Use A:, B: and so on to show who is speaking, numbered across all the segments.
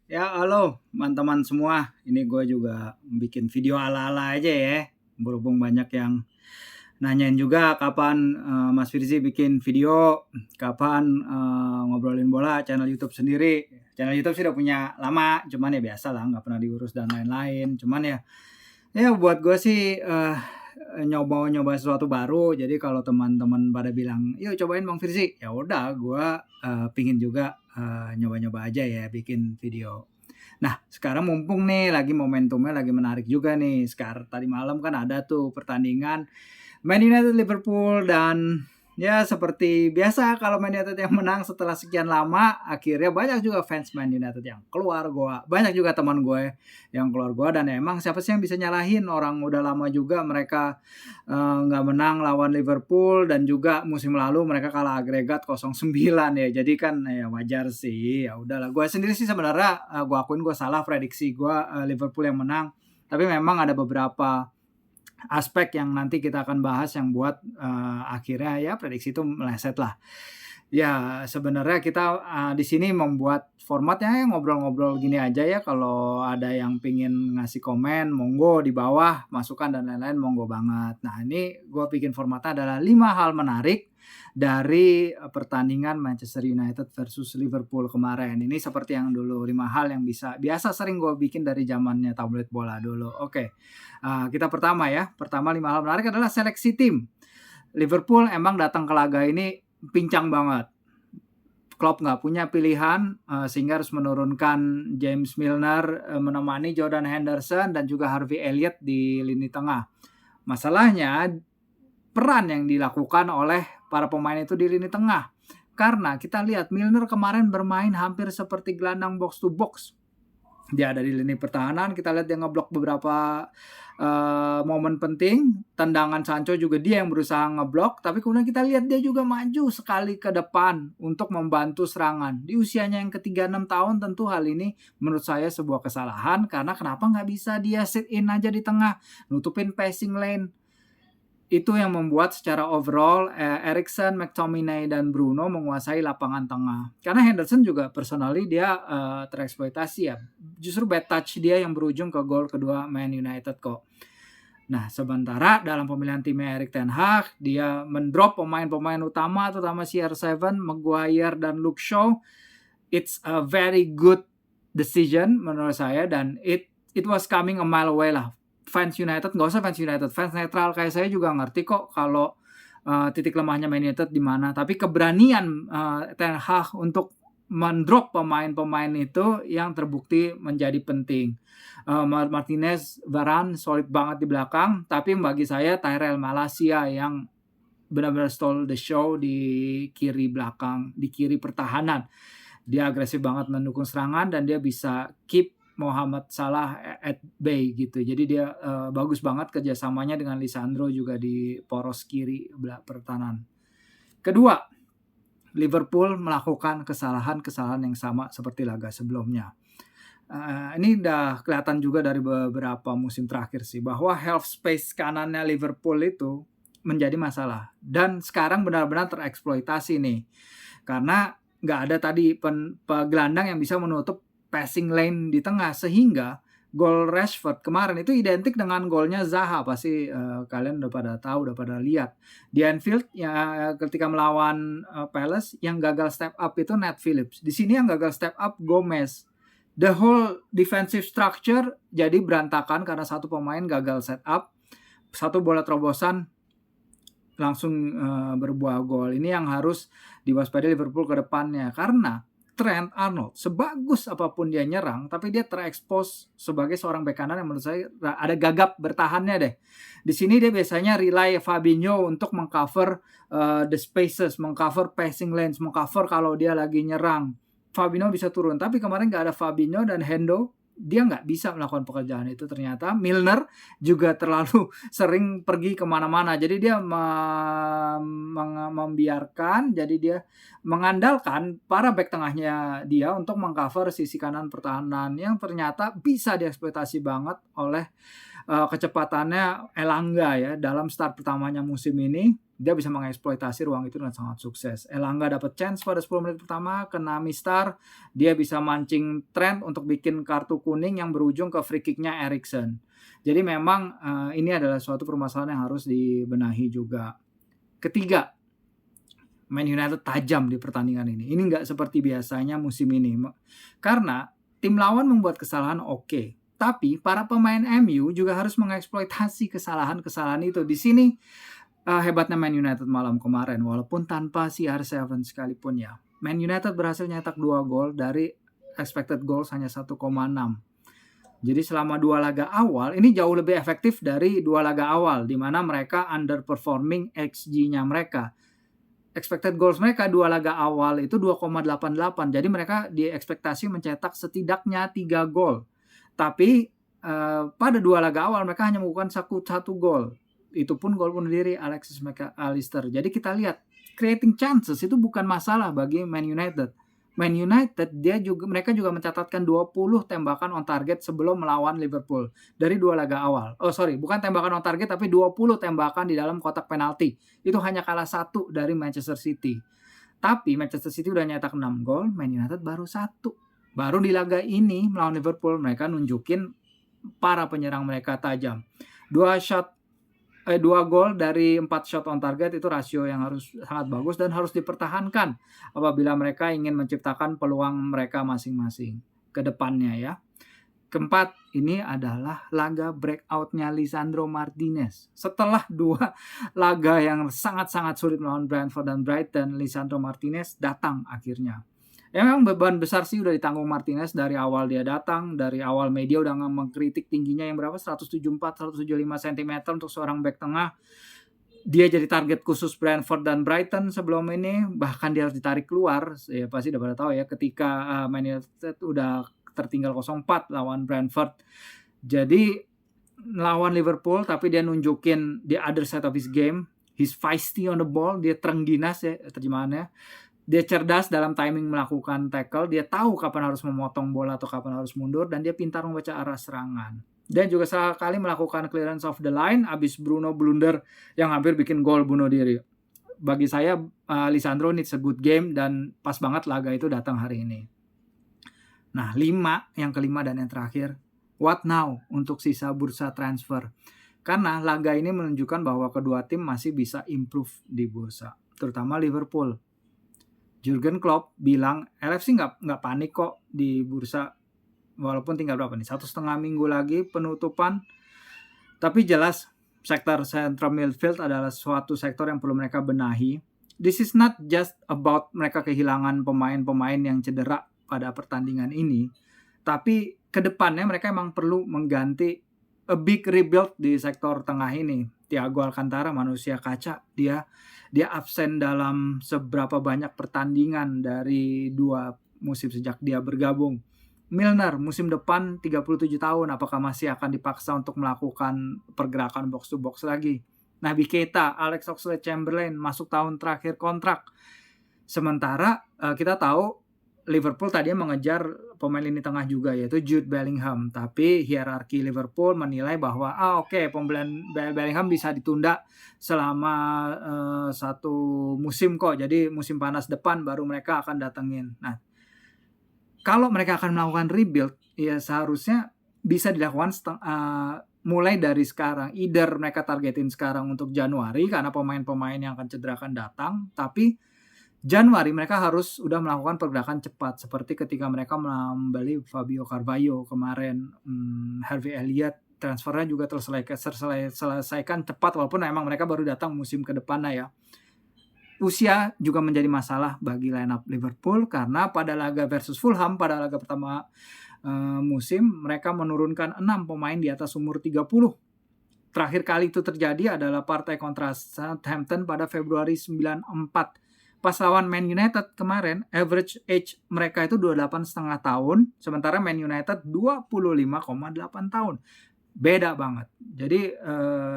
A: Ya, halo teman-teman semua. Ini gue juga bikin video ala-ala aja ya. Berhubung banyak yang nanyain juga kapan Mas Firzi bikin video, kapan ngobrolin bola channel YouTube sendiri. Channel YouTube sih udah punya lama, cuman ya biasa lah, nggak pernah diurus dan lain-lain. Cuman ya buat gue sih nyoba sesuatu baru. Jadi kalau teman-teman pada bilang, yuk cobain Bang Firzi, ya udah gue pingin juga nyoba-nyoba aja ya bikin video. Nah, sekarang mumpung nih lagi momentumnya lagi menarik juga nih. Sekarang tadi malam kan ada tuh pertandingan Man United Liverpool dan ya seperti biasa kalau Man United yang menang setelah sekian lama, akhirnya banyak juga fans Man United yang keluar gua. Banyak juga teman gue yang keluar gua dan emang siapa sih yang bisa nyalahin orang udah lama juga mereka nggak menang lawan Liverpool dan juga musim lalu mereka kalah agregat 0-9 ya. Jadi kan ya wajar sih. Ya udahlah. Gua sendiri sih sebenarnya gua akuin gua salah prediksi gua Liverpool yang menang. Tapi memang ada beberapa aspek yang nanti kita akan bahas yang buat akhirnya ya prediksi itu meleset lah. Ya sebenarnya kita di sini membuat formatnya ya ngobrol-ngobrol gini aja ya. Kalau ada yang pingin ngasih komen, monggo di bawah, masukan dan lain-lain monggo banget. Nah ini gue bikin formatnya adalah 5 hal menarik dari pertandingan Manchester United versus Liverpool kemarin. Ini seperti yang dulu 5 hal yang biasa sering gue bikin dari zamannya tablet bola dulu. Oke, kita pertama ya. Pertama 5 hal menarik adalah seleksi tim. Liverpool emang datang ke laga ini pincang banget. Klopp nggak punya pilihan sehingga harus menurunkan James Milner menemani Jordan Henderson dan juga Harvey Elliott di lini tengah. Masalahnya peran yang dilakukan oleh para pemain itu di lini tengah. Karena kita lihat Milner kemarin bermain hampir seperti gelandang box to box. Dia ada di lini pertahanan, kita lihat dia ngeblok beberapa momen penting. Tendangan Sancho juga dia yang berusaha ngeblok, tapi kemudian kita lihat dia juga maju sekali ke depan untuk membantu serangan. Di usianya yang ke-36 tahun tentu hal ini menurut saya sebuah kesalahan, karena kenapa nggak bisa dia sit in aja di tengah, nutupin passing lane. Itu yang membuat secara overall Eriksen, McTominay, dan Bruno menguasai lapangan tengah. Karena Henderson juga personally dia tereksploitasi ya. Justru bad touch dia yang berujung ke gol kedua Man United kok. Nah, sementara dalam pemilihan timnya Erik ten Hag, dia mendrop pemain-pemain utama terutama CR7, Maguire, dan Luke Shaw. It's a very good decision menurut saya dan it was coming a mile away lah. Fans United, nggak usah fans United, fans netral kayak saya juga ngerti kok kalau titik lemahnya Man United di mana. Tapi keberanian Ten Hag untuk mendrop pemain-pemain itu yang terbukti menjadi penting. Martinez, Varane solid banget di belakang, tapi bagi saya Tyrell Malacia yang benar-benar stole the show di kiri belakang, di kiri pertahanan. Dia agresif banget mendukung serangan dan dia bisa keep Mohamed Salah at bay gitu. Jadi dia bagus banget kerjasamanya dengan Lisandro juga di poros kiri pertahanan. Kedua, Liverpool melakukan kesalahan-kesalahan yang sama seperti laga sebelumnya. Ini udah kelihatan juga dari beberapa musim terakhir sih, bahwa half space kanannya Liverpool itu menjadi masalah. Dan sekarang benar-benar tereksploitasi nih. Karena nggak ada tadi gelandang yang bisa menutup passing lane di tengah, sehingga gol Rashford kemarin itu identik dengan golnya Zaha. Pasti kalian udah pada tahu, udah pada lihat. Di Anfield ya, ketika melawan Palace, yang gagal step up itu Nat Phillips. Di sini yang gagal step up Gomez. The whole defensive structure jadi berantakan karena satu pemain gagal set up. Satu bola terobosan langsung berbuah gol. Ini yang harus diwaspadai Liverpool ke depannya, karena Trent Arnold sebagus apapun dia nyerang, tapi dia terekspos sebagai seorang bek kanan yang menurut saya ada gagap bertahannya deh. Di sini dia biasanya rely Fabinho untuk mengcover the spaces, mengcover passing lanes, mengcover kalau dia lagi nyerang. Fabinho bisa turun, tapi kemarin nggak ada Fabinho dan Hendo, dia nggak bisa melakukan pekerjaan itu. Ternyata Milner juga terlalu sering pergi kemana-mana, jadi dia membiarkan, jadi dia mengandalkan para bek tengahnya dia untuk mengcover sisi kanan pertahanan yang ternyata bisa dieksploitasi banget oleh kecepatannya Elanga ya dalam start pertamanya musim ini. dia bisa mengeksploitasi ruang itu dengan sangat sukses. Elanga dapat chance pada 10 menit pertama, kena mistar, dia bisa mancing Trent untuk bikin kartu kuning yang berujung ke free kick-nya Eriksen. Jadi memang ini adalah suatu permasalahan yang harus dibenahi juga. Ketiga, Man United tajam di pertandingan ini. Ini nggak seperti biasanya musim ini. Karena tim lawan membuat kesalahan oke. Tapi para pemain MU juga harus mengeksploitasi kesalahan-kesalahan itu. Di sini hebatnya Man United malam kemarin. Walaupun tanpa CR7 sekalipun ya. Man United berhasil nyetak 2 gol dari expected goals hanya 1,6. Jadi selama 2 laga awal, ini jauh lebih efektif dari 2 laga awal. Di mana mereka underperforming XG-nya mereka. Expected goals mereka 2 laga awal itu 2,88. Jadi mereka diekspektasi mencetak setidaknya 3 gol. Tapi pada 2 laga awal mereka hanya melakukan 1 gol. Itu pun gol bunuh diri Alexis McAllister. Jadi kita lihat creating chances itu bukan masalah bagi Man United. Man United mereka juga mencatatkan 20 tembakan on target sebelum melawan Liverpool dari 2 laga awal. Bukan tembakan on target tapi 20 tembakan di dalam kotak penalti. Itu hanya kalah 1 dari Manchester City. Tapi Manchester City udah nyetak 6 gol, Man United baru 1. Baru di laga ini melawan Liverpool mereka nunjukin para penyerang mereka tajam. 2 gol dari 4 shot on target itu rasio yang harus sangat bagus dan harus dipertahankan apabila mereka ingin menciptakan peluang mereka masing-masing ke depannya ya. Keempat, ini adalah laga breakout-nya Lisandro Martinez. Setelah 2 laga yang sangat-sangat sulit melawan Brentford dan Brighton, Lisandro Martinez datang akhirnya. Ya memang beban besar sih udah ditanggung Martinez dari awal dia datang, dari awal media udah mengkritik tingginya yang berapa 174-175 cm untuk seorang bek tengah. Dia jadi target khusus Brentford dan Brighton sebelum ini, bahkan dia harus ditarik keluar. Ya pasti udah pada tahu ya ketika Man United udah tertinggal 0-4 lawan Brentford. Jadi lawan Liverpool tapi dia nunjukin the other side of his game. He's feisty on the ball, dia terengginas ya terjemahannya. Dia cerdas dalam timing melakukan tackle, dia tahu kapan harus memotong bola atau kapan harus mundur, dan dia pintar membaca arah serangan. Dan juga sekali melakukan clearance of the line, abis Bruno blunder yang hampir bikin gol bunuh diri. Bagi saya, Lisandro needs a good game, dan pas banget laga itu datang hari ini. Nah, yang kelima dan yang terakhir, what now untuk sisa bursa transfer? Karena laga ini menunjukkan bahwa kedua tim masih bisa improve di bursa, terutama Liverpool. Jurgen Klopp bilang LFC nggak panik kok di bursa walaupun tinggal berapa nih 1,5 minggu lagi penutupan, tapi jelas sektor central midfield adalah suatu sektor yang perlu mereka benahi. This is not just about mereka kehilangan pemain-pemain yang cedera pada pertandingan ini, tapi kedepannya mereka emang perlu mengganti a big rebuild di sektor tengah ini. Thiago Alcantara manusia kaca, dia absen dalam seberapa banyak pertandingan dari 2 musim sejak dia bergabung. Milner musim depan 37 tahun, apakah masih akan dipaksa untuk melakukan pergerakan box to box lagi? Naby Keita, Alex Oxlade-Chamberlain masuk tahun terakhir kontrak. Sementara kita tahu Liverpool tadinya mengejar pemain lini tengah juga yaitu Jude Bellingham, tapi hierarki Liverpool menilai bahwa pembelian Bellingham bisa ditunda selama 1 musim kok. Jadi musim panas depan baru mereka akan datengin. Nah, kalau mereka akan melakukan rebuild, ya seharusnya bisa dilakukan mulai dari sekarang. Either mereka targetin sekarang untuk Januari karena pemain-pemain yang akan cedera akan datang, tapi Januari mereka harus udah melakukan pergerakan cepat seperti ketika mereka membeli Fabio Carvalho kemarin, Harvey Elliott transfernya juga terselesaikan cepat walaupun memang mereka baru datang musim ke depannya ya. Usia juga menjadi masalah bagi lineup Liverpool karena pada laga versus Fulham pada laga pertama musim mereka menurunkan 6 pemain di atas umur 30. Terakhir kali itu terjadi adalah partai kontra Southampton pada Februari 94. Pas lawan Man United kemarin, average age mereka itu 28,5 tahun, sementara Man United 25,8 tahun. Beda banget. Jadi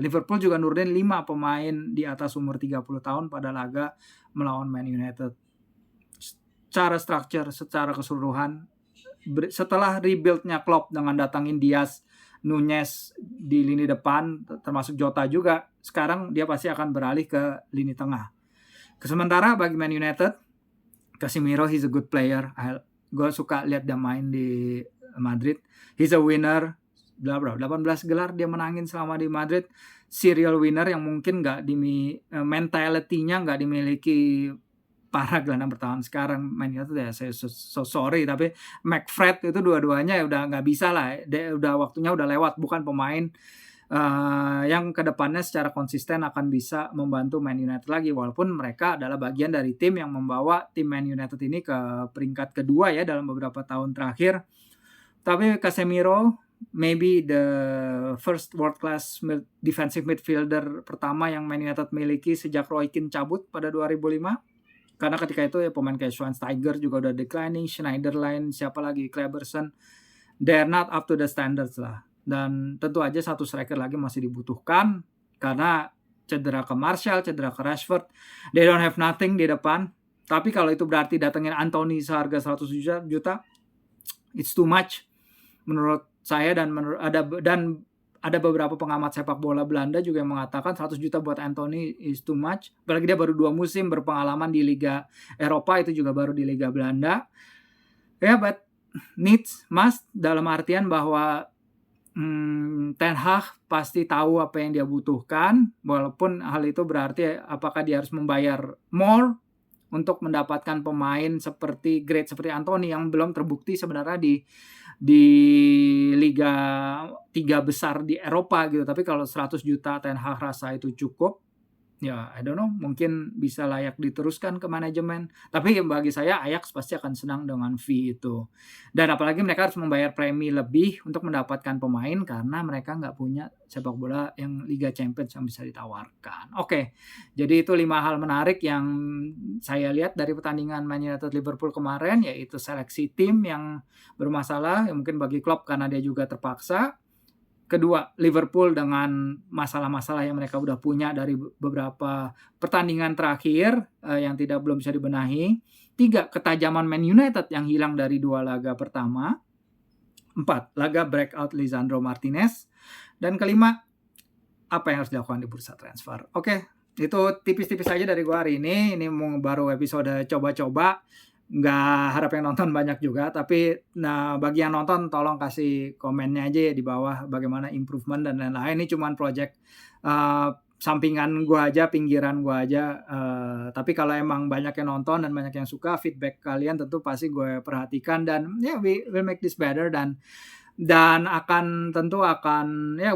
A: Liverpool juga nurunin 5 pemain di atas umur 30 tahun pada laga melawan Man United. Secara structure, secara keseluruhan, setelah rebuild-nya Klopp dengan datangin Diaz, Nunez di lini depan, termasuk Jota juga, sekarang dia pasti akan beralih ke lini tengah. Sementara bagi Man United, Casemiro he's a good player. Gue suka lihat dia main di Madrid. He's a winner. 18 gelar dia menangin selama di Madrid. Serial winner yang mungkin mentality-nya nggak dimiliki para gelandang bertahan sekarang. Man United ya, saya so sorry, tapi McFred itu dua-duanya ya udah nggak bisa lah. Waktunya udah lewat, bukan pemain yang kedepannya secara konsisten akan bisa membantu Man United lagi, walaupun mereka adalah bagian dari tim yang membawa tim Man United ini ke peringkat kedua ya dalam beberapa tahun terakhir. Tapi Casemiro maybe the first world class defensive midfielder pertama yang Man United miliki sejak Roy Keane cabut pada 2005. Karena ketika itu ya pemain kayak Schweinsteiger juga udah declining, Schneiderlin, siapa lagi, Kleberson, they're not up to the standards lah. Dan tentu aja satu striker lagi masih dibutuhkan karena cedera ke Martial, cedera ke Rashford. They don't have nothing di depan. Tapi kalau itu berarti datengin Anthony seharga 100 juta, it's too much menurut saya, dan ada beberapa pengamat sepak bola Belanda juga yang mengatakan 100 juta buat Anthony is too much. Apalagi dia baru 2 musim berpengalaman di Liga Eropa, itu juga baru di Liga Belanda. Ya, but needs, must, dalam artian bahwa Ten Hag pasti tahu apa yang dia butuhkan, walaupun hal itu berarti apakah dia harus membayar more untuk mendapatkan pemain grade seperti Anthony yang belum terbukti sebenarnya di Liga 3 besar di Eropa gitu. Tapi kalau 100 juta Ten Hag rasa itu cukup, ya I don't know, mungkin bisa layak diteruskan ke manajemen. Tapi bagi saya Ajax pasti akan senang dengan fee itu. Dan apalagi mereka harus membayar premi lebih untuk mendapatkan pemain karena mereka nggak punya sepak bola yang Liga Champions yang bisa ditawarkan. Oke, jadi itu 5 hal menarik yang saya lihat dari pertandingan Man United Liverpool kemarin, yaitu seleksi tim yang bermasalah, yang mungkin bagi Klopp karena dia juga terpaksa. Kedua, Liverpool dengan masalah-masalah yang mereka udah punya dari beberapa pertandingan terakhir yang belum bisa dibenahi. 3, ketajaman Man United yang hilang dari 2 laga pertama. 4, laga breakout Lisandro Martinez. Dan kelima, apa yang harus dilakukan di bursa transfer. Oke, itu tipis-tipis aja dari gua hari ini. Ini baru episode coba-coba. Nggak harap yang nonton banyak juga, tapi bagi yang nonton tolong kasih komennya aja ya di bawah bagaimana improvement dan lain-lain. Ini cuman project sampingan gua aja, pinggiran gua aja, tapi kalau emang banyak yang nonton dan banyak yang suka, feedback kalian tentu pasti gue perhatikan, dan we will make this better, dan akan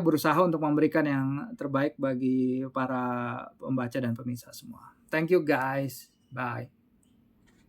A: berusaha untuk memberikan yang terbaik bagi para pembaca dan pemirsa semua. Thank you guys, bye.